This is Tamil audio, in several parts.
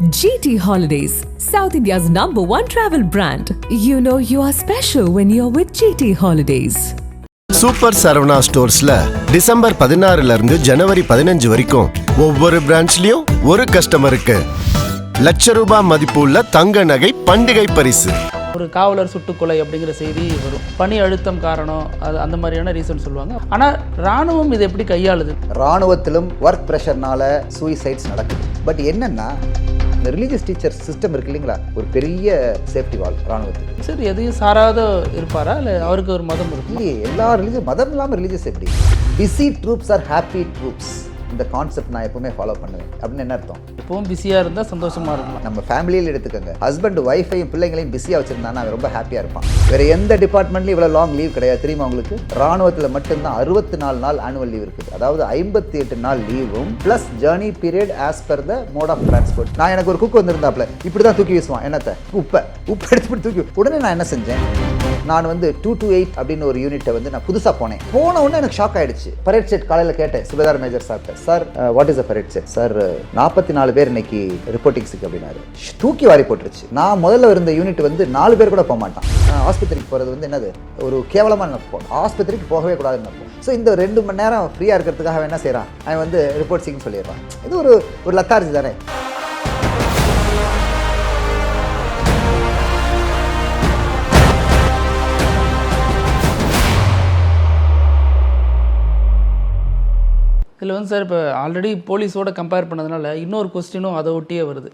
GT Holidays, South India's #1 travel brand. You know you are special when you're with GT Holidays. Super Saravana ஸ்டோர்ஸ்ல டிசம்பர் 16 இருந்து ஜனவரி 15 வரைக்கும் ஒவ்வொரு பிரான்ச்லயும் ஒரு கஸ்டமருக்கு ₹1,00,000 மதிப்பு உள்ள தங்க நகை பண்டிகை பரிசு. ஒரு காவலர் சுட்டுக்கொலை அப்படிங்கிற செய்தி வரும். பணி அழுத்தம் காரணம், அது அந்த மாதிரியான ரீசன் சொல்லுவாங்க. ஆனால் ராணுவம் இது எப்படி கையாளுது? ராணுவத்திலும் ஒர்க் ப்ரெஷர்னால சூசைட்ஸ் நடக்குது. பட் என்னன்னா இந்த ரிலீஜியஸ் டீச்சர் சிஸ்டம் இருக்கு இல்லைங்களா, ஒரு பெரிய சேஃப்டி வால் ராணுவத்துக்கு. சரி, எதையும் சாராத இருப்பாரா இல்லை அவருக்கு ஒரு மதம் இருக்கு? இல்லையே, எல்லா ரிலீஜியஸ் மதம் இல்லாமல் ரிலீஜியஸ் எப்படி? Busy troops are happy troops. இந்த கான்செப்ட் நான் எப்பவுமே ஃபாலோ பண்ணுவேன். அப்படின்னு என்ன அர்த்தம்? எப்பவும் பிஸியாக இருந்தால் சந்தோஷமாக இருக்கும். நம்ம ஃபேமிலியில் எடுத்துக்கோங்க, ஹஸ்பண்ட் ஒய்ஃபையும் பிள்ளைங்களையும் பிஸியாக வச்சிருந்தானா அவன் ரொம்ப ஹாப்பியாக இருப்பான். வேறு எந்த டிபார்ட்மெண்ட்லையும் இவ்வளோ லாங் லீவ் கிடையாது தெரியுமா உங்களுக்கு? ராணுவத்தில் மட்டும்தான் 64 நாள் ஆனுவல் லீவ் இருக்குது. அதாவது 58 நாள் லீவும் plus journey period as per the mode of transport. நான் எனக்கு ஒரு குக் வந்திருந்தாப்புல இப்படி தான் தூக்கி வீசுவான். என்னத்தை? உப்பை எடுத்து தூக்கி. உடனே நான் என்ன செஞ்சேன், நான் வந்து 228 அப்படின்னு ஒரு யூனிட்டை வந்து நான் புதுசாக போன உடனே எனக்கு ஷாக் ஆகிடுச்சு. பரேட் செட் காலையில் கேட்டேன் சுபேதார் மேஜர் சார்ட்ட, sir what is a parade set? Sir 44 பேர் இன்னைக்கு ரிப்போர்ட்டிங்ஸுக்கு அப்படின்னாரு. தூக்கி வாரி போட்டுருச்சு. நான் முதல்ல இருந்த யூனிட் வந்து 4 பேர் கூட போக மாட்டான். ஆஸ்பத்திரிக்கு போகிறது வந்து என்னது ஒரு கேவலமாக நினைப்போம். ஆஸ்பத்திரிக்கு போகவே கூடாதுன்னு நினைப்போம். ஸோ இந்த 2 மணி நேரம் ஃப்ரீயாக இருக்கிறதுக்காக அவன் என்ன செய்கிறான், அவன் வந்து ரிப்போர்ட்ஸிங்னு சொல்லிடுறான். இது ஒரு லத்தார்ஜி தானே. இதில் வந்து சார், இப்போ ஆல்ரெடி போலீஸோட கம்பேர் பண்ணதுனால இன்னொரு கொஸ்டினும் அதை ஒட்டியே வருது.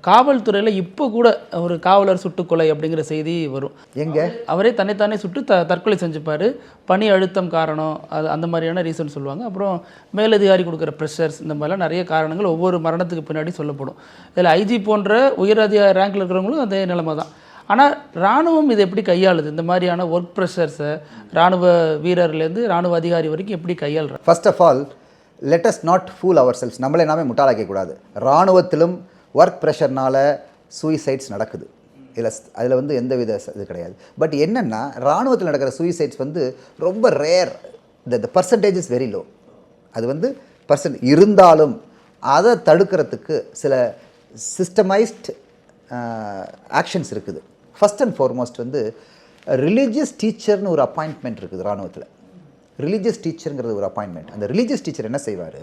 காவல்துறையில் இப்போ கூட ஒரு காவலர் சுட்டுக்கொலை அப்படிங்கிற செய்தி வரும். எங்கே அவரே தன்னைத்தானே சுட்டு தற்கொலை செஞ்சுப்பார். பணி அழுத்தம் காரணம், அது அந்த மாதிரியான ரீசன் சொல்லுவாங்க. அப்புறம் மேலதிகாரி கொடுக்குற ப்ரெஷர்ஸ், இந்த மாதிரிலாம் நிறைய காரணங்கள் ஒவ்வொரு மரணத்துக்கு பின்னாடி சொல்லப்படும். இதில் ஐஜி போன்ற உயர் அதிகாரி ரேங்கில் இருக்கிறவங்களும் அதே நிலைமை தான். ஆனால் இராணுவம் இதை எப்படி கையாளுது? இந்த மாதிரியான ஒர்க் ப்ரெஷர்ஸை இராணுவ வீரர்லேருந்து இராணுவ அதிகாரி வரைக்கும் எப்படி கையாளுறாங்க? First of all let us not fool ourselves. நம்மளே நாமே முட்டாளாக்கக்கூடாது. இராணுவத்திலும் ஒர்க் ப்ரெஷர்னால் சூசைட்ஸ் நடக்குது. அதில் வந்து எந்த வித இது கிடையாது. பட் என்னென்னா இராணுவத்தில் நடக்கிற சூசைட்ஸ் வந்து ரொம்ப rare. The percentage is very low. அது வந்து இருந்தாலும் அதை தடுக்கிறதுக்கு சில சிஸ்டமைஸ்ட் ஆக்ஷன்ஸ் இருக்குது. ஃபஸ்ட் அண்ட் ஃபார்மோஸ்ட் வந்து ரிலீஜியஸ் டீச்சர்னு ஒரு அப்பாயின்ட்மெண்ட் இருக்குது இராணுவத்தில். ரிலீஜியஸ் டீச்சருங்கிறது ஒரு அப்பாயின்மெண்ட். அந்த ரிலீஜியஸ் டீச்சர் என்ன செய்வார்,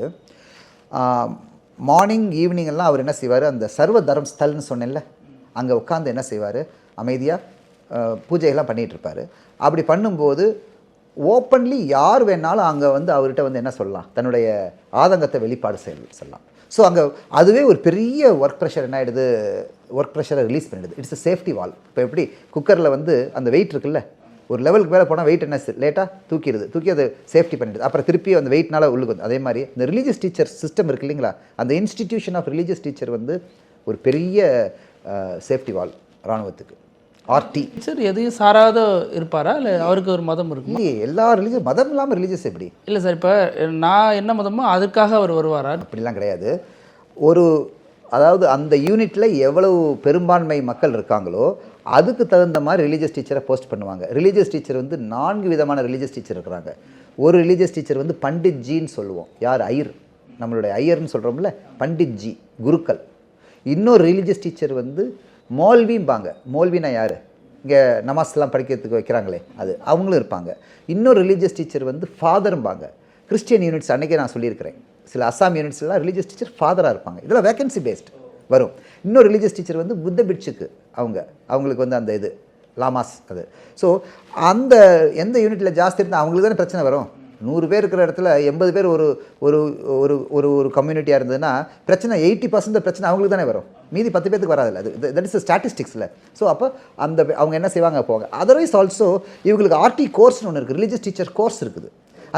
மார்னிங் ஈவினிங் எல்லாம் அவர் என்ன செய்வார், அந்த சர்வ தர்ம ஸ்தல்னு சொன்னேன்ல, அங்கே உட்காந்து என்ன செய்வார், அமைதியாக பூஜைகள்லாம் பண்ணிகிட்ருப்பார். அப்படி பண்ணும்போது ஓப்பன்லி யார் வேணாலும் அங்கே வந்து அவர்கிட்ட வந்து என்ன சொல்லலாம், தன்னுடைய ஆதங்கத்தை வெளிப்பாடு சொல்லலாம். ஸோ அங்கே அதுவே ஒரு பெரிய ஒர்க் ப்ரெஷர் என்ன ஆகிடுது, ஒர்க் ப்ரெஷரை ரிலீஸ் பண்ணிடுது. இட்ஸ் அ சேஃப்டி வால். இப்போ எப்படி குக்கரில் வந்து அந்த வெயிட் இருக்குல்ல, ஒரு லெவலுக்கு மேலே போனால் வெயிட் என்ன லேட்டாக தூக்கி அதை சேஃப்டி பண்ணிடுது. அப்புறம் திருப்பி அந்த வெயிட்னால உள்ளுக்கு வந்து அதே மாதிரி இந்த ரிலீஜியஸ் டீச்சர் சிஸ்டம் இருக்கு இல்லைங்களா, அந்த இன்ஸ்டிடியூஷன் ஆஃப் ரிலீஜியஸ் டீச்சர் வந்து ஒரு பெரிய சேஃப்டி வால் இராணுவத்துக்கு. ஆர்டி சார் எதையும் சாராத இருப்பாரா இல்லை அவருக்கு ஒரு மதம் இருக்கு? இல்லையே, எல்லா ரிலீஜியஸ் மதம் இல்லாமல் ரிலீஜியஸ் எப்படி? இல்லை சார், இப்போ நான் என்ன மதமோ அதுக்காக அவர் வருவாரா? அப்படிலாம் கிடையாது. அதாவது அந்த யூனிட்டில் எவ்வளவு பெரும்பான்மை மக்கள் இருக்காங்களோ அதுக்கு தகுந்த மாதிரி ரிலீஜியஸ் டீச்சரை போஸ்ட் பண்ணுவாங்க. ரிலீஜியஸ் டீச்சர் வந்து 4 விதமான ரிலீஜியஸ் டீச்சர் இருக்கிறாங்க. ஒரு ரிலீஜியஸ் டீச்சர் வந்து பண்டிட் ஜின்னு சொல்லுவோம். யார்? ஐயர். நம்மளுடைய ஐயர்னு சொல்கிறோம்ல, பண்டிட் ஜி, குருக்கள். இன்னொரு ரிலீஜியஸ் டீச்சர் வந்து மௌல்விம்பாங்க. மௌல்வினா யார்? இங்கே நமாஸ்லாம் படிக்கிறதுக்கு வைக்கிறாங்களே, அது அவங்களும் இருப்பாங்க. இன்னொரு ரிலீஜியஸ் டீச்சர் வந்து ஃபாதர்ம்பாங்க. கிறிஸ்டியன் யூனிட்ஸ் அன்றைக்கே நான் சொல்லியிருக்கிறேன், சில அசாம் யூனிட்ஸ்லாம் ரிலீஜியஸ் டீச்சர் ஃபாதராக இருப்பாங்க. இதெல்லாம் வேகன்சி பேஸ்ட் வரும். இன்னொரு ரிலீஜியஸ் டீச்சர் வந்து புத்த பிட்சுக்கு அவங்களுக்கு வந்து அந்த இது லாமாஸ் அது. ஸோ அந்த எந்த யூனிட்டில் ஜாஸ்தி இருந்தால் அவங்களுக்கு தானே பிரச்சனை வரும். 100 பேர் இருக்கிற இடத்துல 80 பேர் ஒரு ஒரு ஒரு ஒரு கம்யூனிட்டியாக இருந்ததுன்னா பிரச்சனை 80% பிரச்சனை அவங்களுக்கு தானே வரும். மீதி 10 பேருக்கு வராதில்ல. அது தட் இஸ் ஸ்டாட்டிஸ்டிக்ஸில். ஸோ அப்போ அவங்க என்ன செய்வாங்க போவாங்க. அதர்வைஸ் ஆல்சோ இவங்களுக்கு ஆர்டி கோர்ஸ்னு ஒன்று இருக்குது, ரிலீஜியஸ் டீச்சர் கோர்ஸ் இருக்குது.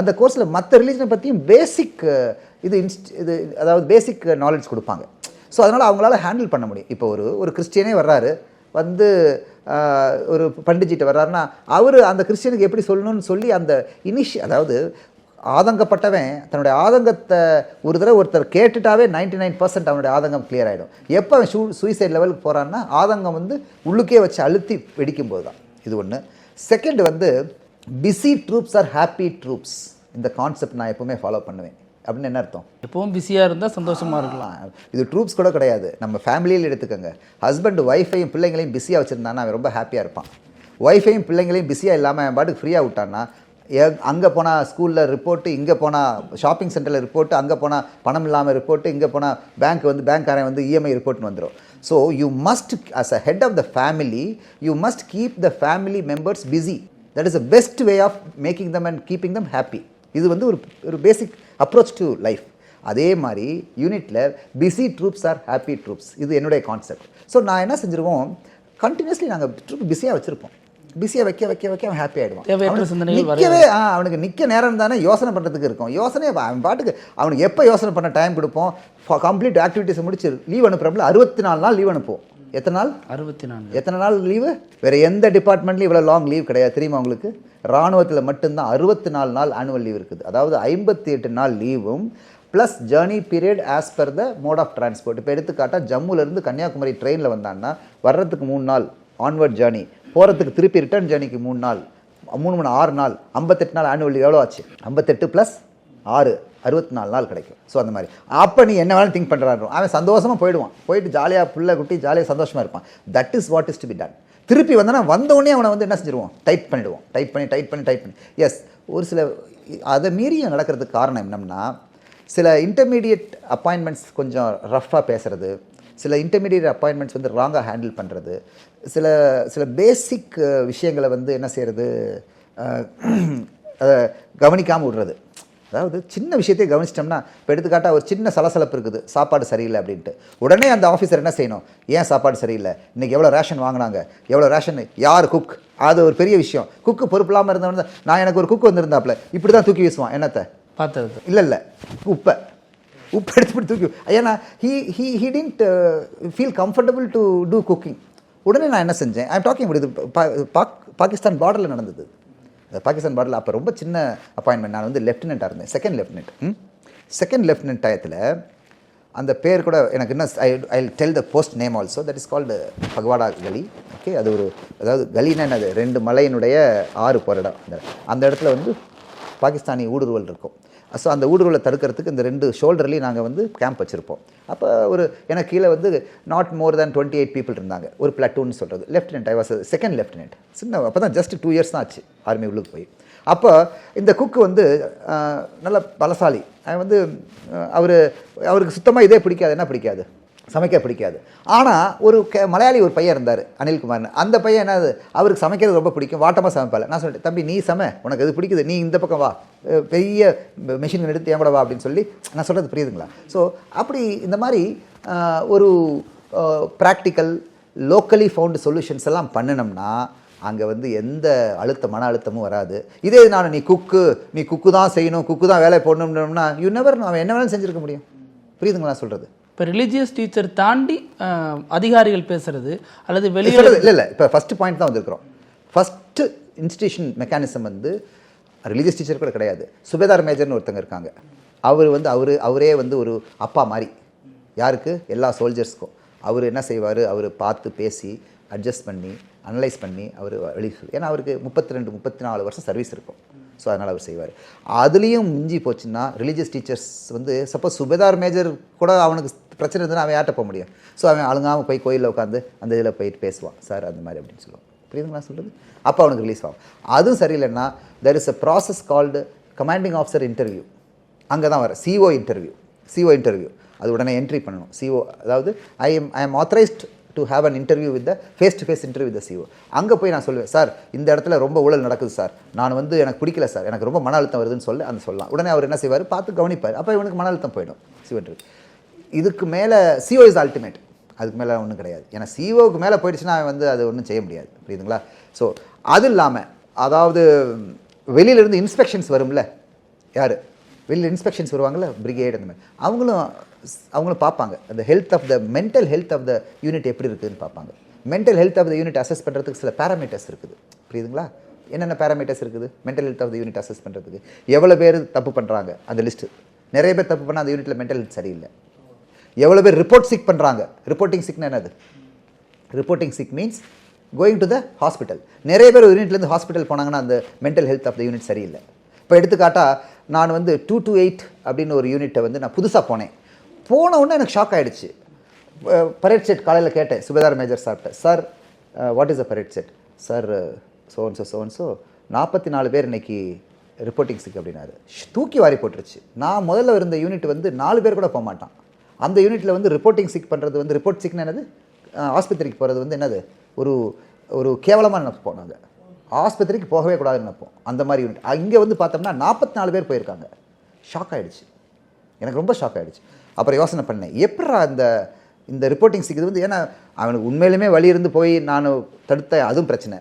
அந்த கோர்ஸில் மற்ற ரிலீஜனை பற்றியும் பேசிக் இது அதாவது பேசிக் நாலேஜ் கொடுப்பாங்க. ஸோ அதனால் அவங்களால ஹேண்டில் பண்ண முடியும். இப்போ ஒரு கிறிஸ்டியனே வர்றாரு, வந்து ஒரு பண்டிஜிட்ட வர்றாருன்னா அவர் அந்த கிறிஸ்டியனுக்கு எப்படி சொல்லணும்னு சொல்லி அந்த அதாவது ஆதங்கப்பட்டவன் தன்னுடைய ஆதங்கத்தை ஒரு தடவை ஒருத்தர் கேட்டுட்டாவே 99% அவனுடைய ஆதங்கம் கிளியர் ஆகிடும். எப்போ அவன் சூசைட் லெவலுக்கு போகிறான்னா ஆதங்கம் வந்து உள்ளுக்கே வச்சு அழுத்தி வெடிக்கும் போது தான். இது ஒன்று. செகண்ட் வந்து busy troops are happy troops. இந்த கான்செப்ட் நான் எப்போவுமே ஃபாலோ பண்ணுவேன். அப்படின்னு என்ன அர்த்தம்? எப்பவும் பிஸியாக இருந்தால் சந்தோஷமாக இருக்கலாம். இது ட்ரூப்ஸ் கூட கிடையாது. நம்ம ஃபேமிலியில் எடுத்துக்கோங்க. ஹஸ்பண்ட் ஒய்ஃபையும் பிள்ளைங்களையும் பிஸியாக வச்சுருந்தானா அவன் ரொம்ப ஹாப்பியாக இருப்பான். ஒய்ஃபையும் பிள்ளைங்களையும் பிஸியாக இல்லாமல் அவன் பாட்டுக்கு ஃப்ரீயாக விட்டான்னா, அங்கே போனால் ஸ்கூலில் ரிப்போர்ட்டு, இங்கே போனால் ஷாப்பிங் சென்டரில் ரிப்போர்ட்டு, அங்கே போனால் பணம் இல்லாமல் ரிப்போர்ட்டு, இங்கே போனால் பேங்க்காரன் வந்து இஎம்ஐ ரிப்போர்ட்னு வந்துடும். So you must as a head of the family you must keep the family members busy. That is the best way of making them and keeping them happy. இது வந்து ஒரு பேசிக் அப்ரோச் டு லைஃப். அதே மாதிரி யூனிட்டில் busy troops are happy troops. இது என்னுடைய கான்செப்ட். ஸோ நான் என்ன செஞ்சுருவோம், கண்டினியூஸ்லி நாங்கள் ட்ரூப் பிஸியாக வச்சுருப்போம். பிஸியாக வைக்க அவன் ஹாப்பி ஆகிடுவான். நிற்கவே அவனுக்கு நிற்க நேரம் தானே யோசனை பண்ணுறதுக்கு இருக்கும். யோசனையை அவன் பாட்டுக்கு அவனுக்கு எப்போ யோசனை பண்ண டைம் கொடுப்போம். கம்ப்ளீட் ஆக்டிவிட்டீஸை முடிச்சு லீவ் அனுப்புகிறப்பல 64 நாள் லீவ் அனுப்புவோம். எத்தனை நாள்? 64. எத்தனை நாள் லீவு? வேறு எந்த டிபார்ட்மெண்ட்லையும் இவ்வளோ லாங் லீவ் கிடையாது தெரியுமா உங்களுக்கு? இராணுவத்தில் மட்டும்தான் 64 நாள் ஆனுவல் லீவ் இருக்குது. அதாவது 58 நாள் லீவும் plus journey period as per the mode of transport. இப்போ எடுத்துக்காட்டால் ஜம்முலேருந்து கன்னியாகுமரி ட்ரெயினில் வந்தான்னா வர்றதுக்கு 3 நாள் ஆன்வர்ட் ஜேர்னி, போகிறதுக்கு திருப்பி ரிட்டர்ன் ஜேர்னிக்கு 3 நாள், 3 6 நாள், 58 நாள் ஆனுவல் லீவ். எவ்வளோ ஆச்சு? 58 + 6 64 நாள் கிடைக்கும். ஸோ அந்த மாதிரி அப்போ நீ என்ன வேணாலும் திங்க் பண்ணுறாரு. அவன் சந்தோஷமாக போயிடுவான். போயிட்டு ஜாலியாக புள்ள குட்டி ஜாலியாக சந்தோஷமாக இருப்பான். That is what is to be done. திருப்பி வந்தோன்னா வந்தோடனே அவனை வந்து என்ன செஞ்சிருவோம், டைட் பண்ணிவிடுவோம். டைட் பண்ணி எஸ். ஒரு சில அதை மீறி நடக்கிறதுக்கு காரணம் என்னன்னா, சில இன்டர்மீடியட் அப்பாயின்மெண்ட்ஸ் கொஞ்சம் ரஃப்பாக பேசுகிறது, சில இன்டர்மீடியட் அப்பாயின்மெண்ட்ஸ் வந்து ராங்காக ஹேண்டில் பண்ணுறது, சில பேசிக் விஷயங்களை வந்து என்ன செய்கிறது, அதை கவனிக்காமல் விடுறது. அதாவது சின்ன விஷயத்தையே கவனிச்சிட்டோம்னா, இப்போ எடுத்துக்காட்டால் ஒரு சின்ன சலசலப்பு இருக்குது, சாப்பாடு சரியில்லை அப்படின்ட்டு, உடனே அந்த ஆஃபீஸர் என்ன செய்யணும், ஏன் சாப்பாடு சரியில்லை, இன்றைக்கி எவ்வளோ ரேஷன் வாங்கினாங்க, எவ்வளோ ரேஷன், யார் குக், அது ஒரு பெரிய விஷயம். குக்கு பொறுப்பு இல்லாமல் இருந்தவங்க, நான் எனக்கு ஒரு குக்கு வந்திருந்தாப்புல இப்படி தான் தூக்கி வீசுவான். என்னத்தை பார்த்தது இல்லை உப்பை எடுத்து தூக்கி. ஏன்னா he didn't feel comfortable to do cooking. உடனே நான் என்ன செஞ்சேன், ஐ எம் டாக்கிங் அபவுட் இது பாகிஸ்தான் பார்டரில் நடந்தது. பாகிஸ்தான் பார்டரில் அப்போ ரொம்ப சின்ன அப்பாயின்மெண்ட். நான் வந்து லெஃப்டினெண்ட்டாக இருந்தேன், செகண்ட் லெஃப்டினெண்ட் டயத்தில். அந்த பேர் கூட எனக்கு என்ன, I tell the post name also. That is called பகவாடா கலி. ஓகே, அது ஒரு, அதாவது கலின்னா என்னது, 2 மலையினுடைய 6 போகிற இடம். அந்த இடத்துல வந்து பாகிஸ்தானி ஊடுருவல் இருக்கும். ஸோ அந்த ஊடுருவலை தடுக்கிறதுக்கு இந்த 2 ஷோல்டர்லேயும் நாங்கள் வந்து கேம்ப் வச்சுருப்போம். அப்போ ஒரு எனக்கு கீழே வந்து நாட் மோர் தேன் 28 பீப்புள் இருந்தாங்க. ஒரு பிளாட்டூன் சொல்கிறது. லெஃப்டினென்ட், ஐ வாஸ் செகண்ட் லெஃப்டினென்ட். சின்ன அப்போ தான் ஜஸ்ட் 2 இயர்ஸ் தான் ஆச்சு ஆர்மி உள்ளுக்கு போய். அப்போ இந்த குக்கு வந்து நல்ல பலசாலி. வந்து அவருக்கு சுத்தமாக இதே பிடிக்காது. என்ன பிடிக்காது? சமைக்க பிடிக்காது. ஆனால் ஒரு மலையாளி ஒரு பையன் இருந்தார், அனில்குமார்னு. அந்த பையன் என்னது, அவருக்கு சமைக்கிறது ரொம்ப பிடிக்கும், வாட்டமாக சமைப்பாள். நான் சொல்லிட்டேன், தம்பி நீ உனக்கு அது பிடிக்குது, நீ இந்த பக்கம் வா, பெரிய மெஷின் எடுத்து என் கூட வா அப்படின்னு சொல்லி நான் சொல்கிறது புரியுதுங்களா? ஸோ அப்படி இந்த மாதிரி ஒரு ப்ராக்டிக்கல் லோக்கலி ஃபவுண்டு சொல்யூஷன்ஸ் எல்லாம் பண்ணினோம்னா அங்கே வந்து எந்த மன அழுத்தமும் வராது. இதே நான் நீ குக்கு தான் செய்யணும், குக்கு தான் வேலை போடணும்னா அவன் என்ன வேணாலும் செஞ்சுருக்க முடியும். புரியுதுங்களா சொல்கிறது? இப்போ ரிலீஜியஸ் டீச்சர் தாண்டி அதிகாரிகள் பேசுறது அல்லது வெளியே இல்லை இப்போ ஃபஸ்ட்டு பாயிண்ட் தான் வந்திருக்கிறோம். ஃபஸ்ட்டு இன்ஸ்டிடியூஷன் மெக்கானிசம் வந்து ரிலீஜியஸ் டீச்சர் கூட கிடையாது. சுபேதார் மேஜர்னு ஒருத்தங்க இருக்காங்க. அவரே வந்து ஒரு அப்பா மாதிரி. யாருக்கு? எல்லா சோல்ஜர்ஸ்க்கும். அவர் என்ன செய்வார், அவர் பார்த்து பேசி அட்ஜஸ்ட் பண்ணி அனலைஸ் பண்ணி அவர் வெளியே, ஏன்னா அவருக்கு 32-34 வருஷம் சர்வீஸ் இருக்கும். ஸோ அதனால் அவர் செய்வார். அதுலேயும் மிஞ்சி போச்சுன்னா ரிலீஜியஸ் டீச்சர்ஸ் வந்து சப்போஸ் சுபேதார் மேஜர் கூட அவனுக்கு பிரச்சனை இருந்ததுன்னா அவன் யார்ட்ட போக முடியும்? ஸோ அவன் அழுங்காமல் போய் கோயிலில் உட்காந்து அந்த இதில் போயிட்டு பேசுவான், சார் அந்த மாதிரி அப்படின்னு சொல்லுவான். புரியுதுங்களா சொல்கிறது? அப்போ அவனுக்கு ரிலீஸ் ஆகும். அதுவும் சரியில்லைன்னா there is a process called commanding officer interview. அங்கே தான் வர சிஓ இன்டர்வியூ. அது உடனே என்ட்ரி பண்ணணும். சிஓ, அதாவது I am authorised to have an interview with the face interview with the CO. அங்கே போய் நான் சொல்லுவேன், சார் இந்த இடத்துல ரொம்ப ஊழல் நடக்குது சார், நான் வந்து எனக்கு பிடிக்கல சார், எனக்கு ரொம்ப மன அழுத்தம் வருதுன்னு சொல்லலாம். உடனே அவர் என்ன செய்வார், பார்த்து கவனிப்பார். அப்போ இவனுக்கு மன அழுத்தம் போயிடும். CO interview. இதுக்கு மேலே சிஓ இஸ் அல்டிமேட். அதுக்கு மேலே ஒன்றும் கிடையாது. ஏன்னா சிஓவுக்கு மேலே போயிடுச்சுன்னா வந்து அது ஒன்றும் செய்ய முடியாது. புரியுதுங்களா? ஸோ அது இல்லாமல், அதாவது வெளியிலேருந்து இன்ஸ்பெக்ஷன்ஸ் வரும்ல, யார் வெளியில் இன்ஸ்பெக்ஷன்ஸ் வருவாங்கள்ல, பிரிகேட் அந்த மாதிரி, அவங்களும் பார்ப்பாங்க அந்த health of the mental health of the unit எப்படி இருக்குதுன்னு பார்ப்பாங்க. Mental health of the unit assess பண்ணுறதுக்கு சில பேராமீட்டர்ஸ் இருக்குது. புரியுதுங்களா? என்னென்ன பேராமீட்டர்ஸ் இருக்குது mental health of the unit assess பண்ணுறதுக்கு? எவ்வளோ பேர் தப்பு பண்ணுறாங்க அந்த லிஸ்ட்டு. நிறைய பேர் தப்பு பண்ணால் அந்த யூனிட்டில் மென்டல் ஹெல்த் சரியில்லை. எவ்வளோ பேர் ரிப்போர்ட் சிக் பண்ணுறாங்க. ரிப்போர்ட்டிங் சிக்னா என்னது? Reporting sick means going to the hospital. நிறைய பேர் யூனிட்லேருந்து ஹாஸ்பிட்டல் போனாங்கன்னா அந்த mental health of the unit சரியில்லை. இப்போ எடுத்துக்காட்டா நான் வந்து 228 அப்படின்னு ஒரு யூனிட்டை வந்து நான் புதுசாக போன உடனே எனக்கு ஷாக் ஆகிடுச்சு. பரேட் செட் காலையில் கேட்டேன் சுபேதார் மேஜர் சார்கிட்ட, sir what is a parade set? Sir சோன்ஸோ 44 பேர் இன்னைக்கு ரிப்போர்ட்டிங் சிக் அப்படின்னாரு. தூக்கி வாரி போட்டுருச்சு. நான் முதல்ல இருந்த யூனிட் வந்து 4 பேர் கூட போக மாட்டான். அந்த யூனிட்டில் வந்து ரிப்போர்ட்டிங் சிக் பண்ணுறது வந்து ரிப்போர்ட் சிக்னு என்னது, ஆஸ்பத்திரிக்கு போகிறது வந்து என்னது ஒரு ஒரு கேவலமாக நினைப்போம். நாங்கள் ஆஸ்பத்திரிக்கு போகவே கூடாதுன்னு நினைப்போம். அந்த மாதிரி யூனிட் இங்கே வந்து பார்த்தோம்னா 44 பேர் போயிருக்காங்க. ஷாக் ஆகிடுச்சு, எனக்கு ரொம்ப ஷாக் ஆகிடுச்சு. அப்புறம் யோசனை பண்ணேன், எப்படா இந்த ரிப்போர்ட்டிங் சிக் இது வந்து, ஏன்னா அவனுக்கு உண்மையிலுமே வழி இருந்து போய் நான் தடுத்தேன், அதுவும் பிரச்சனை.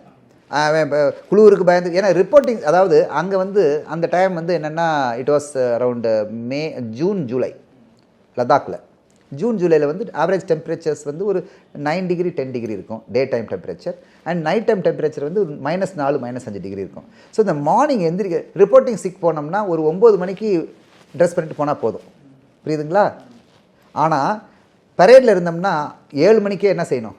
அவன் குழுவுக்கு பயந்து, ஏன்னா ரிப்போர்ட்டிங் அதாவது அங்கே வந்து அந்த டைம் வந்து என்னென்னா இட் வாஸ் அரவுண்டு ஜூலை லடாக்கில். ஜூன் ஜூலையில் வந்து ஆவரேஜ் டெம்பரேச்சர்ஸ் வந்து ஒரு 9 டிகிரி 10 டிகிரி இருக்கும் day time temperature. And night time temperature வந்து -4 -5 டிகிரி இருக்கும். ஸோ இந்த மார்னிங் ரிப்போர்ட்டிங் சிக் போனோம்னா ஒரு 9 மணிக்கு ட்ரெஸ் பண்ணிட்டு போனால் போதும், புரியுதுங்களா? ஆனால் பரேடில் இருந்தோம்னா 7 மணிக்கே என்ன செய்யணும்,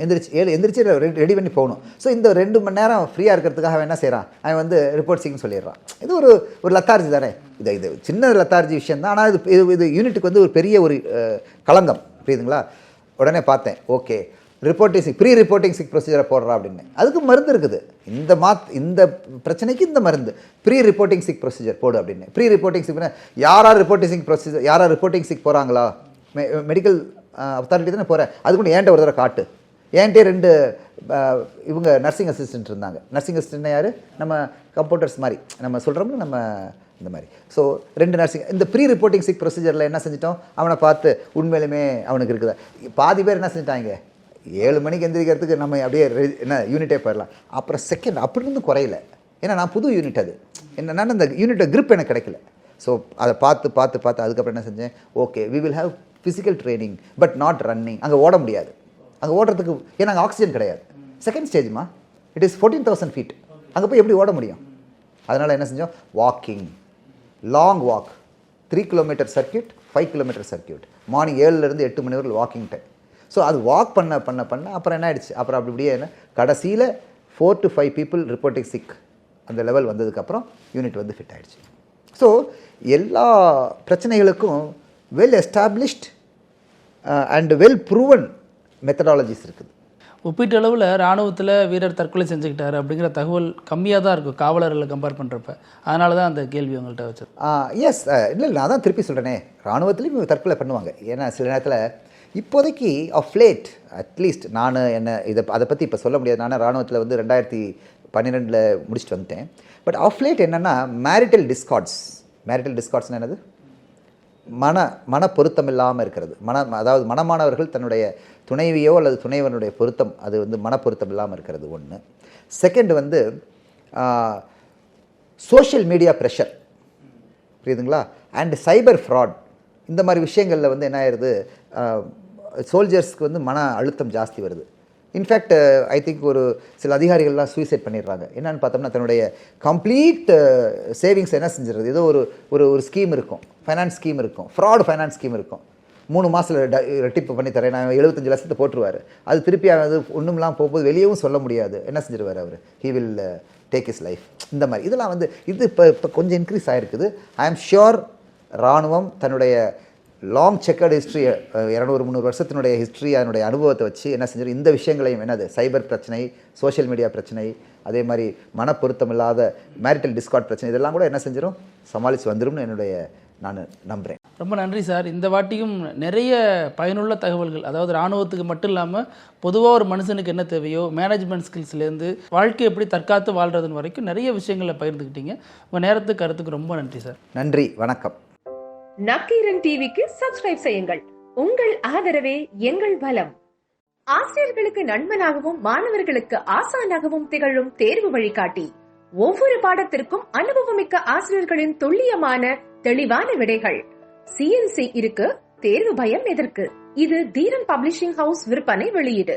எந்திரிச்சு ரெடி பண்ணி போகணும். ஸோ இந்த 2 மணி நேரம் ஃப்ரீயாக இருக்கிறதுக்காக அவன் என்ன செய்கிறான், அவன் வந்து ரிப்போர்ட் சிக்னு சொல்லிடுறான். இது ஒரு லத்தார்ஜி தானே, இது சின்ன லத்தார்ஜி விஷயம் தான். ஆனால் இது யூனிட்டுக்கு வந்து ஒரு பெரிய ஒரு களங்கம், புரியுதுங்களா? உடனே பார்த்தேன், okay reporting sick pre reporting sick ப்ரொசீஜரை போடுறா அப்படின்னு. அதுக்கு மருந்து இருக்குது, இந்த பிரச்சனைக்கு இந்த மருந்து ப்ரீ ரிப்போர்ட்டிங் சிக் ப்ரொசீஜர் போடு அப்படின்னு. ப்ரீ ரிப்போர்ட்டிங் சிக் யாரார் ரிப்போர்ட்டிங் சிக் ப்ரொசீஜர், யாரார் ரிப்போர்ட்டிங் சிக் போகிறாங்களா, மெடிக்கல் அத்தாரிட்டி தானே போகிறேன், அதுக்கு ஏன்ட்ட ஒரு தடவை காட்டு. ஏன்ட்டே 2 இவங்க நர்சிங் அசிஸ்டன்ட் இருந்தாங்க. நர்சிங் அசிஸ்டன்ட் யார், நம்ம கம்ப்யூட்டர்ஸ் மாதிரி நம்ம சொல்கிறோம்ல, நம்ம இந்த மாதிரி. ஸோ 2 நர்சிங் இந்த ப்ரீ ரிப்போர்ட்டிங் சிக் ப்ரொசீஜரில் என்ன செஞ்சிட்டோம், அவனை பார்த்து உண்மையிலுமே அவனுக்கு இருக்குதா. பாதி பேர் என்ன செஞ்சிட்டாங்க, 7 மணிக்கு எந்திரிக்கிறதுக்கு நம்ம அப்படியே என்ன யூனிட்டே போயிடலாம். அப்புறம் செகண்ட் அப்படி இருந்து குறையில, ஏன்னா நான் புது யூனிட், அது என்னன்னா அந்த யூனிட்டை கிரிப் எனக்கு கிடைக்கல. ஸோ அதை பார்த்து அதுக்கப்புறம் என்ன செஞ்சேன், okay we will have physical training but not running. அங்கே ஓட முடியாது, அங்கே ஓடுறதுக்கு ஏன்னா அங்கே ஆக்சிஜன் கிடையாது. செகண்ட் ஸ்டேஜ்மா இட் இஸ் 14,000 feet, அங்கே போய் எப்படி ஓட முடியும்? அதனால் என்ன செஞ்சோம், walking, long walk, 3 kilometre circuit, 5 kilometre circuit, morning 7லேருந்து 8 மணி வரைக்கும் வாக்கிங் டைம். ஸோ அது வாக் பண்ண அப்புறம் என்ன ஆயிடுச்சு, அப்புறம் அப்படியே என்ன கடைசியில் 4 to 5 people ரிப்போர்ட்டிங் சிக் அந்த லெவல் வந்ததுக்கப்புறம் யூனிட் வந்து ஃபிட் ஆகிடுச்சு. ஸோ எல்லா பிரச்சனைகளுக்கும் well established and well proven methodologies இருக்குது. ஒப்பீட்டளவில் இராணுவத்தில் வீரர் தற்கொலை செஞ்சுக்கிட்டாரு அப்படிங்கிற தகவல் கம்மியாக தான் இருக்கும் காவலர்களை கம்பேர் பண்ணுறப்ப. அதனால தான் அந்த கேள்வி உங்கள்கிட்ட வச்சது. எஸ், இல்லை நான் தான் திருப்பி சொல்கிறேனே, இராணுவத்துலேயும் தற்கொலை பண்ணுவாங்க. ஏன்னா சில நேரத்தில் இப்போதைக்கு ஆஃப் லேட் அட்லீஸ்ட் நான் அதை பற்றி இப்போ சொல்ல முடியாது. நான் இராணுவத்தில் வந்து 2012 முடிச்சுட்டு வந்துட்டேன். பட் ஆஃப் லேட் என்னென்னா மேரிட்டல் டிஸ்கார்ட்ஸ்னால் என்னது, மன பொருத்தம் இல்லாமல் இருக்கிறது. அதாவது மனமானவர்கள் தன்னுடைய துணைவியோ அல்லது துணைவனுடைய பொருத்தம், அது வந்து மன பொருத்தம் இல்லாமல் இருக்கிறது ஒன்று. செகண்ட் வந்து சோஷியல் மீடியா ப்ரெஷர், புரியுதுங்களா, அண்ட் சைபர் ஃப்ராட். இந்த மாதிரி விஷயங்களில் வந்து என்ன ஆயிடுது, சோல்ஜர்ஸ்க்கு வந்து மன அழுத்தம் ஜாஸ்தி வருது. இன்ஃபேக்ட் ஐ திங்க் ஒரு சில அதிகாரிகள்லாம் சூசைட் பண்ணிடுறாங்க. என்னென்னு பார்த்தோம்னா தன்னுடைய கம்ப்ளீட் சேவிங்ஸ் என்ன செஞ்சிடுறது, ஏதோ ஒரு ஸ்கீம் இருக்கும், ஃபைனான்ஸ் ஸ்கீம் இருக்கும், ஃப்ராட் ஃபைனான்ஸ் ஸ்கீம் இருக்கும். 3 மாதத்தில் ரெட்டிப்பு பண்ணி தரேன், நான் 75 லட்சத்தை போட்டுருவார். அது திருப்பி அது ஒன்றும்லாம் போகும்போது வெளியவும் சொல்ல முடியாது, என்ன செஞ்சிருவார் அவர், he will take is life. இந்த மாதிரி இதெல்லாம் வந்து இது இப்போ கொஞ்சம் இன்க்ரீஸ் ஆகிருக்குது. ஐ ஆம் ஷியோர் இராணுவம் தன்னுடைய லாங் செக்கர்டு ஹிஸ்ட்ரி, 200-300 வருஷத்தினுடைய ஹிஸ்ட்ரி, அதனுடைய அனுபவத்தை வச்சு என்ன செஞ்சிடும், இந்த விஷயங்களையும் என்னது சைபர் பிரச்சனை, சோஷியல் மீடியா பிரச்சனை, அதே மாதிரி மனப்பொருத்தம் இல்லாத மேரிட்டல் டிஸ்கார்ட் பிரச்சனை, இதெல்லாம் கூட என்ன செஞ்சிடும், சமாளித்து வந்துடும்னு நான் நம்புகிறேன். ரொம்ப நன்றி சார். இந்த வாட்டியும் நிறைய பயனுள்ள தகவல்கள், அதாவது இராணுவத்துக்கு மட்டும் இல்லாமல் பொதுவாக ஒரு மனுஷனுக்கு என்ன தேவையோ மேனேஜ்மெண்ட் ஸ்கில்ஸ்லேருந்து வாழ்க்கை எப்படி தற்காத்து வாழ்கிறதுன்னு வரைக்கும் நிறைய விஷயங்களை பகிர்ந்துக்கிட்டீங்க. உங்கள் நேரத்துக்கு கருத்துக்கு ரொம்ப நன்றி சார். நன்றி, வணக்கம். நக்கீரன் டிவிக்கு சப்ஸ்கிரைப் செய்யுங்கள். உங்கள் ஆதரவே எங்கள் பலம். ஆசிரியர்களுக்கு நண்பனாகவும் மாணவர்களுக்கு ஆசானாகவும் திகழும் தேர்வு வழிகாட்டி. ஒவ்வொரு பாடத்திற்கும் அனுபவமிக்க ஆசிரியர்களின் துல்லியமான தெளிவான விடைகள். CNC இருக்கு, தேர்வு பயம் எதற்கு? இது தீரன் பப்ளிஷிங் ஹவுஸ் விற்பனை வெளியீடு.